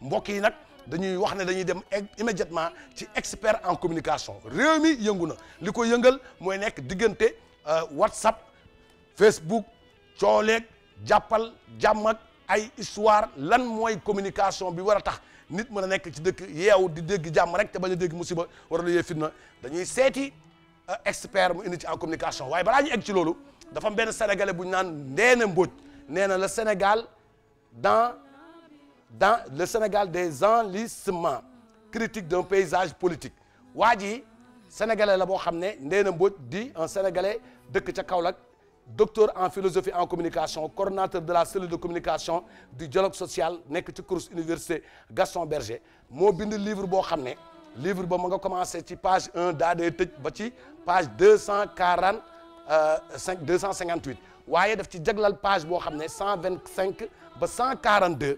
mbokk yi nag dañuy wax ne dañuy dem immédiatement ci expert en communication réew mi yëngu na li ko yëngal mooy nekk diggante WhatsApp Facebook cooleeg jàppal jàmm ak ay histoire lan mooy communication bi war a tax nit mën a nekk ci dëkk yeew di dégg jàmm rek te bañ a dégg musiba war a yee fitna dañuy seeti expert mu indi ci en communication waaye balaa ñu egg ci loolu dafa am benn sénégalais bu ñu naan Ndéné Mbodj nee na le Sénégal dans le Sénégal des enlissements critiques d'un paysage politique waa ji sénégalais la boo xam ne Ndéné Mbodj di un sénégalais dëkk ca Kaolack docteur en philosophie en communication coordonnateur de la cellule de communication du dialogue social nekk ci CROUS université Gaston Berger moo bind livre boo xam ne livre ba ma nga commencé ci page 1 daa dee tëj ba ci page 258 waaye daf ci jaglal page boo xam ne 125 ba 142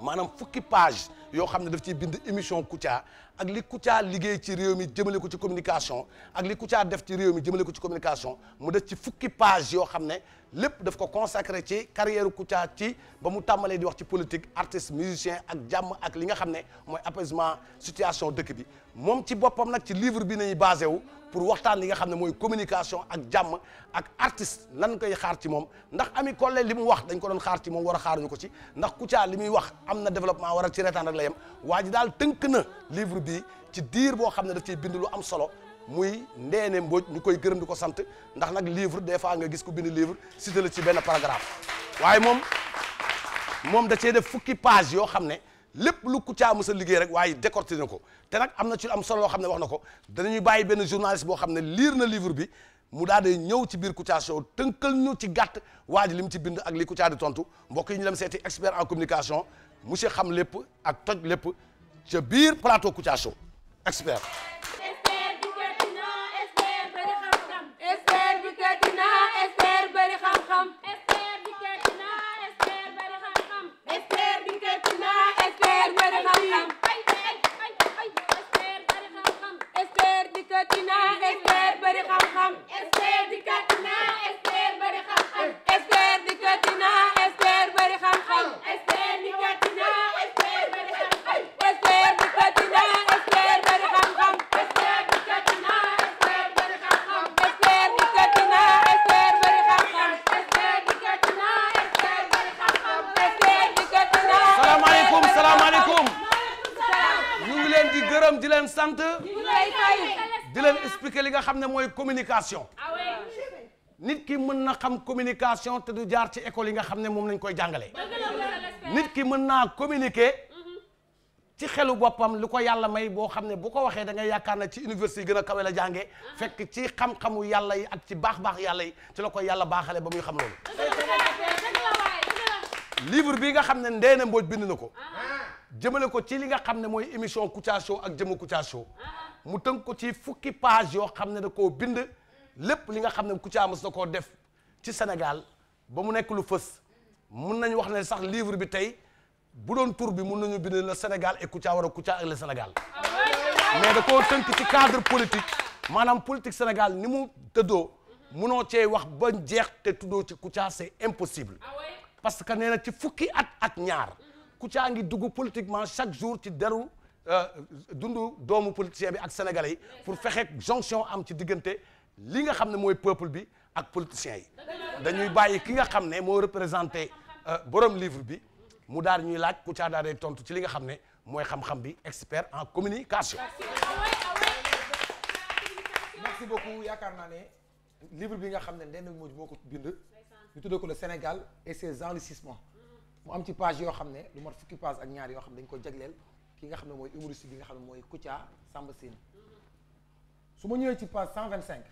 maanaam fukki page yoo xam ne daf ciy bind émission Kouthia ak li Kouthia liggéey ci réew mi jëmale ko ci communication ak li Kouthia def ci réew mi jëmale ko ci communication mu def ci fukki page yoo xam ne lépp daf ko consacré ci carrière Kouthia ci ba mu tàmbalee di wax ci politique artiste musicien ak jàmm ak li nga xam ne mooy apaisement situation dëkk bi moom ci boppam nag ci livre bi nañu basé wu pour waxtaan li nga xam ne mooy communication ak jàmm ak artiste lan koy xaar ci moom ndax Ami Collé li mu wax dañ ko doon xaar ci moom war a xaaruñu ko ci ndax Kouthia li muy wax am na développement war a ci reetaan rek la yem waa ji daal tënk na livre bi ci diir boo xam ne daf ciy bind lu am solo muy Ndéné Mbodj ñu koy gërëm di ko sant ndax nag livre des fois nga gis ko bind livre cité la ci benn paragraphe waaye moom da cee def fukki page yoo xam ne lépp lu Kouthia mës a liggéey rek waaye décorté na ko te nag am na ci am solo loo xam ne wax na ko danañuy bàyyi benn journaliste boo xam ne lire na livre bi mu daal di ñëw ci biir Kouthia Show tënkal ñu ci gàtt waa ji li mu ci bind ak li Kouthia di tontu mbokk yi ñu dem seeti expert en communication monsieur xam lépp ak toj lépp ca biir plateau Kouthia Show expert. di leen sant di leen expliquer li nga xam ne mooy communication nit ki mën na xam communication te du jaar ci école yi nga xam ne moom lañ koy jàngale nit ki mën naa communiquer ci xelu boppam lu ko yàlla may boo xam ne bu ko waxee da ngay yaakaar na ci université yi gën a kawe la jàngee fekk ci xam-xamu yàlla yi ak ci baax-baax yàlla yi ci la ko yàlla baaxale ba muy xam loolu livre bi nga xam ne Ndéné Mbodj bind na ko jëmale ko ci li nga xam ne mooy émission Kouthia Show ak jëmu Kouthia Show mu tënk ko ci fukki page yoo xam ne da koo bind lépp li nga xam ne Kouthia mës na koo def ci Sénégal ba mu nekk lu fës mun nañu wax ne sax livre bi tey bu doon tur bi mun nañu bind le Sénégal et Kouthia wala Kouthia ak le Sénégal mais da koo tënk ci cadre politique maanaam politique Sénégal ni mu tëddoo munoo cee wax ba jeex te tuddoo ci Kouthia c'est impossible parce que nee na ci fukki at ak ñaar Kouthia ngi dugg politiquement chaque jour ci deru dundu doomu politicien bi ak sénégalais yi pour fexe jonction am ci diggante li nga xam ne mooy peuple bi ak politiciens yi dañuy bàyyi ki nga xam ne moo représenté borom livre bi mu daal ñuy laaj Kouthia daal di tontu ci li nga xam ne mooy xam-xam bi expert en communication. merci beaucoup yaakaar naa ne livre bi nga xam ne Ndéné Mbodj moo ko bind ñu tuddee ko le Sénégal et ses enrichissements mu am ci page yoo xam ne lu mat fukki page ak ñaar yoo xam ne dañ ko jagleel ki nga xam ne mooy humoriste bi nga xam ne mooy Kouthia Samba Sine su ma ñëwee ci page 125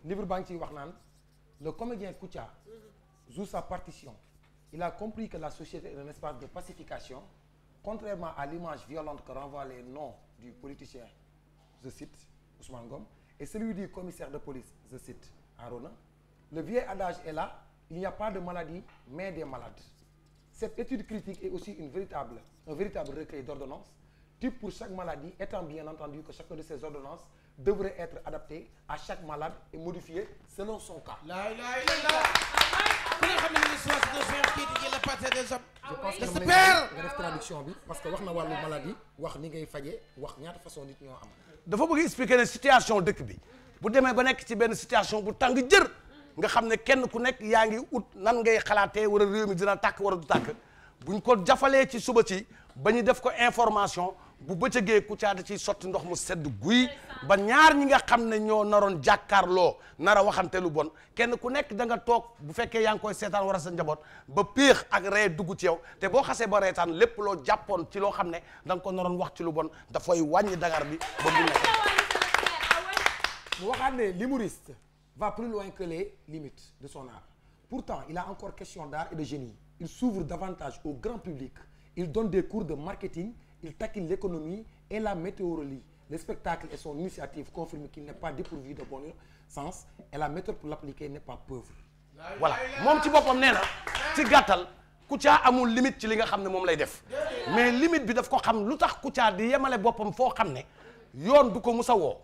livre baa ngi ciy wax naan le comédien Kouthia joue sa partition. Il a compris que la société est un espace de pacification, contrairement à l'image violente que renvoient les noms du politicien, je cite Ousmane Ngom, et celui du commissaire de police, je cite Arona. Le vieil adage est là, il n'y a pas de maladie, mais des malades. Cette étude critique est aussi un véritable recueil d'ordonnances, type pour chaque maladie, étant bien entendu que chacune de ces ordonnances devrait être adaptée à chaque malade et modifiée selon son cas. La ilaha illallah. ku ne xam ne ni soos de son kii di la passé des hommes. je pense que super nga def traduction bi parce que wax na wàllu maladie wax ni ngay faje wax ñaata façon nit ñoo am. dafa bëgg expliquer ne situation dëkk bi bu demee ba nekk ci benn situation bu tàng jër nga xam ne kenn ku nekk yaa ngi ut nan ngay xalaatee wala réew mi dina tàkk wala du tàkk buñ ko jafalee ci suba ci ba ñu def ko information bu bëccëgee Kouthia da ciy sotti ndox mu sedd guy ba ñaar ñi nga xam ne ñoo naroon jàkkaarloo nar a waxante lu bon kenn ku nekk da nga toog bu fekkee yaa ngi koy seetaan war a sa njaboot ba péex ak ree dugg ci yow te boo xasee ba reetaan lépp loo jàppoon ci loo xam ne da nga ko naroon wax ci lu bon dafay wàññi dangar bi ba mu nekk. mu waxaat ne l'humoriste va plus loin que les limites de son art. Pourtant, il a encore question d'art et de génie. Il s'ouvre davantage au grand public. Il donne des cours de marketing. Il taquine l'économie et la météorologie. Le spectacle et son initiative confirment qu'il n'est pas dépourvu de bon sens et la méthode pour l'appliquer n'est pas pauvre. Voilà moom ci boppam nee na ci gàttal Kouthia amul limite ci li nga xam ne moom lay def mais limite bi daf ko xam lu tax Kouthia di yemale boppam foo xam ne yoon du ko mus a woo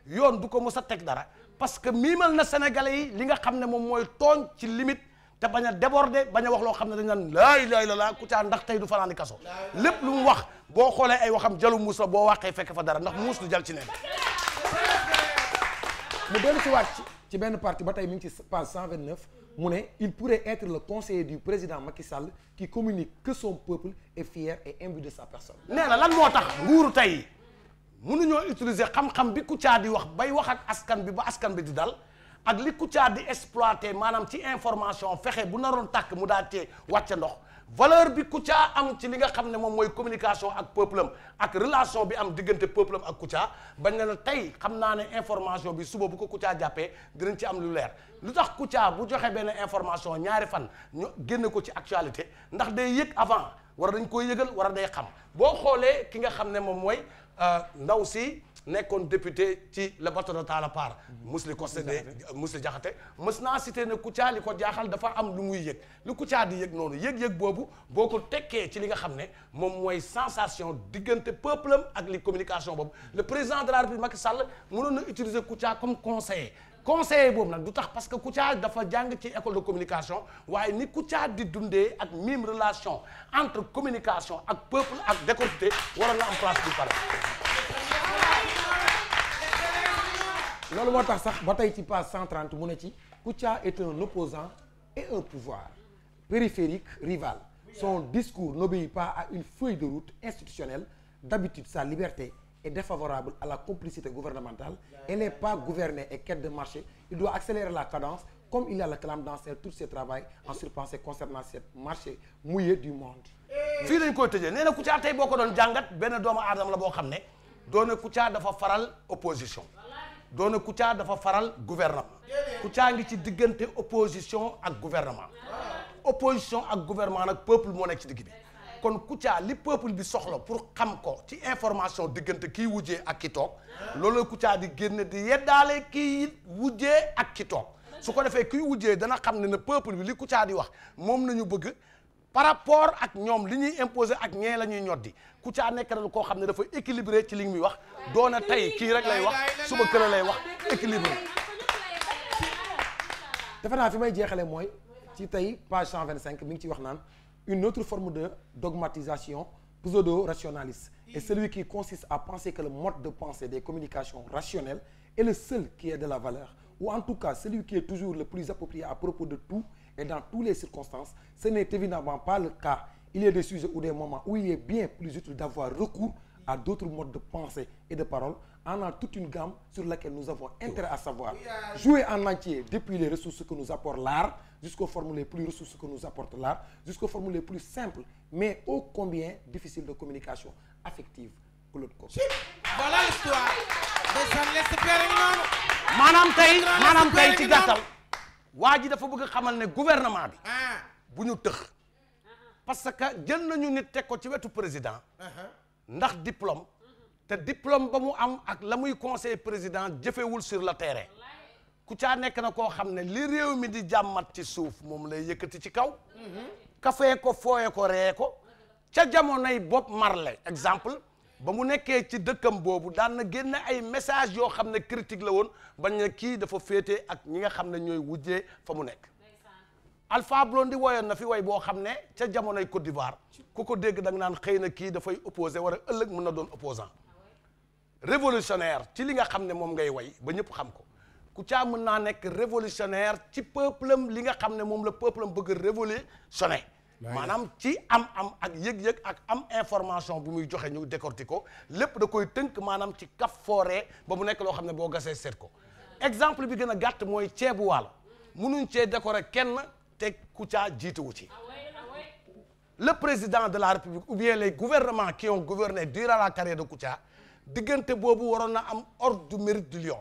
yoon du ko mus a teg dara parce que miimal na Sénégalais yi li nga xam ne moom mooy tooñ ci limite te bañ a déborder bañ a wax loo xam ne dañ naan laa ilaaha illallaah Kouthia ndax tey du fanaani kaso lépp lu mu wax boo xoolee ay waxam jalu muus la boo waxee fekk fa dara ndax muus du jal ci neen mu dellu si waat ci benn parti ba tey mi ngi ci page 129 mu ne il pourrait être le conseiller du président Macky Sall qui communique que son peuple est fier et imbu de sa personne. nee na lan moo tax nguuru tey mënuñoo utiliser xam-xam bi Kouthia di wax bay wax ak askan bi ba askan bi di dal ak li Kouthia di exploiter maanaam ci information fexe bu naroon tàkk mu daal cee wàcce ndox valeur bi Kouthia am ci li nga xam ne moom mooy communication ak peuple am ak relation bi am diggante peuple am ak Kouthia bañ ne la tey xam naa ne information bi suba bu ko Kouthia jàppee dinañ ci am lu leer lu tax Kouthia bu joxe benn information ñaari fan ñu génne ko ci actualité ndax day yëg avant war dañ koy yëgal war a day xam boo xoolee ki nga xam ne moom mooy ndaw si nekkoon député ci le bateau de Talla Paar Mously Costé de Mously Diakhaté mës naa cité ne Kouthia li ko jaaxal dafa am lu muy yëg lu Kouthia di yëg noonu yëg-yëg boobu boo ko tekkee ci li nga xam ne moom mooy sensation diggante peuple am ak li communication boobu le président de la République Macky Sall mënoon na utiliser Kouthia comme conseiller boobu nag du tax parce que Kouthia dafa jàng ci école de communication waaye ni Kouthia di dundee ak mime relation entre communication ak peuple ak décorté waroon na am place bu pare. loolu moo tax sax ba tey ci page 130 mu ne ci Kouthia est un opposant et un pouvoir périphérique rival. Son discours n'obéit pas à une feuille de route institutionnelle. D'habitude, sa liberté est défavorable à la complicité gouvernementale. Elle n'est pas gouvernée et quête de marché. Il doit accélérer la cadence comme il a le clame dans tous ses travaux en surpensée concernant ce marché mouillé du monde. fii lañ koy tëjee nee na Kouthia tey boo ko doon jàngat benn doomu aadama la boo xam ne doona Kouthia dafa faral opposition doona Kouthia dafa faral gouvernement Kouthia ngi ci diggante opposition ak gouvernement opposition ak gouvernement nag peuple moo nekk ci digg bi kon Kouthia li peuple bi soxla pour xam ko ci information diggante kii wujjee ak ki toog loolu la Kouthia di génne di yeddaale kii wujjee ak ki toog su ko defee kii wujjee dana xam ne peuple bi li Kouthia di wax moom nañu bëgg par rapport ak ñoom li ñuy imposer ak ñee la ñuy ñoddi Kouthia nekk na koo xam ne dafa équilibré ci li muy wax doona tey kii rek lay wax suba kër lay wax équilibré. defe naa fi may jeexale mooy ci tey page 125 mi ngi ci wax naan une autre forme de dogmatisation pseudo-rationaliste est celui qui consiste à penser que le mode de pensée des communications rationnelles est le seul qui ait de la valeur ou en tout cas celui qui est toujours le plus approprié à propos de tout et dans toutes les circonstances. Ce n'est évidemment pas le cas. Il y a des sujets ou des moments où il est bien plus utile d'avoir recours à d'autres modes de pensée et de parole, en a toute une gamme sur laquelle nous avons intérêt à savoir. Jouer en entier depuis les ressources que nous apporte l'art, jusqu'aux formes les plus ressources que nous apporte l'art, jusqu'aux formes les plus simples, mais ô combien difficiles de communication affective pour l'autre côté. Voilà l'histoire. maanaam tey ci gàttal waa ji dafa bëgg xamal ne gouvernement bi bu ñu tëx parce que jël nañu nit teg ko ci wetu président ndax diplôme te diplôme ba mu am ak la muy conseil président jëfewul sur le terrain Kouthia nekk na koo xam ne li réew mi di jàmmat ci suuf moom lay yëkkati ci kaw kafee ko fooye ko ree ko ca jamonoy Bob Marley exemple ba mu nekkee ci dëkkam boobu daan na génne ay message yoo xam ne critique la woon bañ ne kii dafa féete ak ñi nga xam ne ñooy wujjee fa mu nekk Alpha Blondy woyoon na fi way boo xam ne ca jamonoy Côte d'Ivoire ku ko dégg da nga naan xëy na kii dafay opposé wala ëllëg mën na doon opposant révolutionnaire ci li nga xam ne moom ngay way ba ñëpp xam ko Kouthia mën naa nekk révolutionnaire ci peuplem li nga xam ne moom la peuplem bëgg révolutionner maanaam ci am ak yëg-yëg ak am information bu muy joxe ñu décortiquer ko lépp da koy tënk maanaam ci kaf fooree ba mu nekk loo xam ne boo gasee seet ko exemple bi gën a gàtt mooy ceebu waalo munuñ cee décorer kenn te Kouthia jiituwu ci le président de la République ou bien les gouvernements qui ont gouverné durant la carrière de Kouthia diggante boobu waroon na am ordre du mérite du lion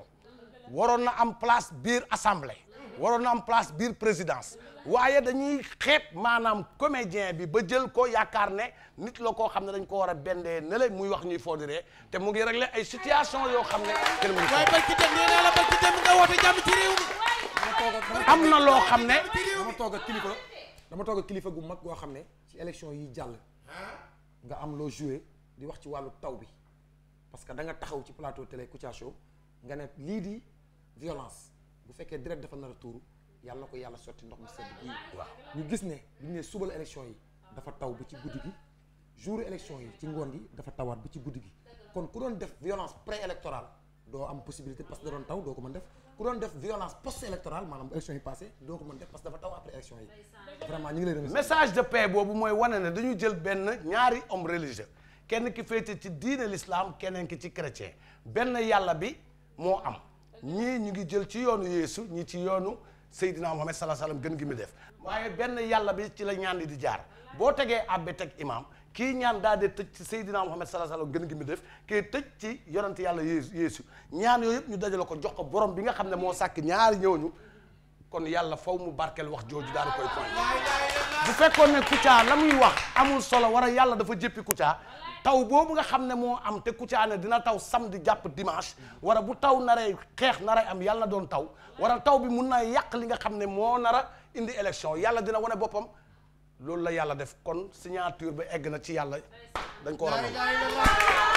waroon na am place biir assemblée waroon na am place biir présidence waaye dañuy xeeb maanaam comédien bi ba jël ko yaakaar ne nit la koo xam ne dañ ko war a bendee ne la muy wax ñuy foodiree te mu ngi régler ay situation yoo xam ne kenn mënu waaye barki dem nee naa la barki dem nga woote jàmm ci réew mi. am na loo xam ne dama toog ak kilifa gu mag goo xam ne ci élection yi jàll nga am loo joué di wax ci wàllu taw bi parce que da nga taxaw ci plateau télé Kouthia Show nga ne lii di violence bu fekkee direct dafa nar a tuuru yàlla na ko yàlla sotti ndox mu sedd bi waaw ñu gis ne bi ñu ne suba la élection yi dafa taw bi ci guddi gi jour élection yi ci ngoon gi dafa tawaat bi ci guddi gi kon ku doon def violence pré-électorale doo am possibilité parce que da doon taw doo ko mën def ku doon def violence post-électorale maanaam bu élection yi passé doo ko mën def parce que dafa taw après élection yi vraiment ñu ngi lay remercier. message de paix boobu mooy wane ne dañu jël benn ñaari homme religieux kenn ki féete ci diine l'islam keneen ki ci chrétien benn yàlla bi moo am ñii ñu ngi jël ci yoonu Yeesu ñi ci yoonu Seydina Mohamed sallallahu alayhi wasallam gën gi mu def waaye benn yàlla bi ci la ñaan di jaar boo tegee abbe teg imam kii ñaan daal di tëj ci Seydina Mohamed sallallahu alayhi wasallam gën gi mu def kii tëj ci yonent yàlla Yeesu ñaan yooyu yëpp ñu dajale ko jox ko borom bi nga xam ne moo sàkk ñaari ñëwñu kon yàlla faw mu barkeel wax jooju daal di koy point bu fekkoon ne Kouthia la muy wax amul solo war a yàlla dafa jéppi Kouthia taw boobu nga xam ne moo am te Kouthia ne dina taw samedi jàpp dimanche wara bu taw naree xeex naree am yàlla na doon taw wara taw bi mun naa yàq li nga xam ne moo nara indi élection yàlla dina wane boppam loolu la yàlla def kon signature ba egg na ci yàlla dañ ko war a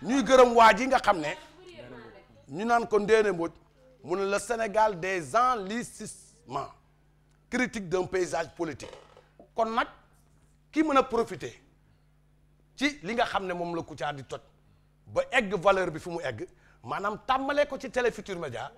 ñuy gërëm waa ji nga xam ne ñu naan ko Ndéné Mbodj mu ne le Sénégal des enlichissements critiques d'un paysage politique kon nag ki mën a profiter ci li nga xam ne moom la Kouthia di toj ba egg valeur bi fi mu egg maanaam tàmbalee ko ci Télé Futurs Médias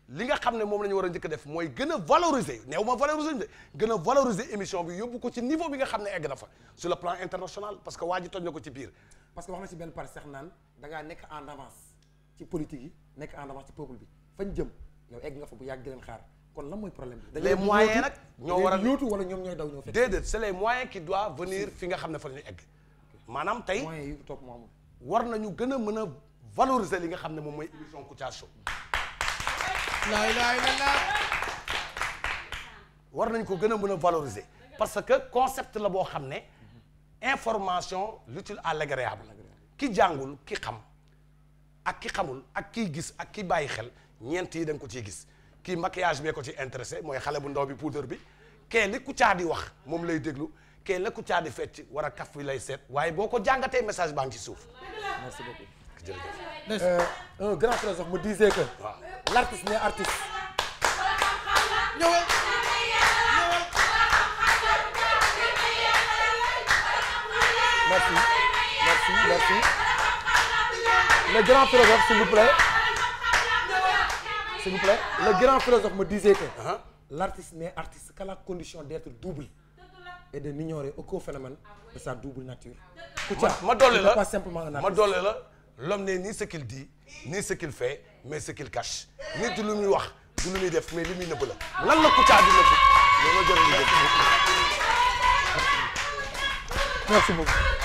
li nga xam ne moom la ñu war a njëkk a def mooy gën a valoriser néew ma valoriser de gën a valoriser émission bi yóbbu ko ci niveau bi nga xam ne egg na fa sur le plan international parce que waa ji toj na ko ci biir. parce que wax na ci benn partie sax naan da ngaa nekk en avance ci politique yi nekk en avance ci peuple bi fañ jëm yow egg nga fa bu yàgg di leen xaar kon lan mooy problème bi. les moyens nag ñoo war a yóotu wala ñoom ñooy daw ñoo fekk. déedéet c'est les moyens qui doivent venir fi nga xam ne fa la ñuy egg maanaam tey moyens yi topp moo amul. war nañu gën a mën a valoriser li nga xam ne moom mooy émission Kouthia Show. la ilaha illallah. war nañ ko gën a mën a valoriser parce que concept la boo xam ne information l'utile à l'agréable ki jàngul ki xam ak ki xamul ak kiy gis ak ki bàyyi xel ñeent yi da nga ko ciy gis kii maquillage bee ko ci intéressé mooy xale bu ndaw bi poudre bi kee li Kouthia di wax moom lay déglu kee la Kouthia di fecc war a kaf bi lay seet waaye boo ko jàngatee message baa ngi ci suuf. merci beaucoup. jërëjëf. Un grand philosophe me disait que waaw l'artiste n'est artiste. ñëwal. Merci. Le grand philosophe, s'il vous plaît. S'il vous plaît. Le grand philosophe me disait que l'artiste n'est artiste qu'à la condition d'être double et de n'ignorer aucun phénomène de sa double nature. ma dolli la pas simplement un artiste. ma dolli la l'homme n'est ni ce qu'il dit ni ce qu'il fait mais ce qu'il cache nit du lu muy wax du lu muy def mais li muy nëbb la lan la Kouthia di nëbb loolu la jërëjëf. Merci beaucoup.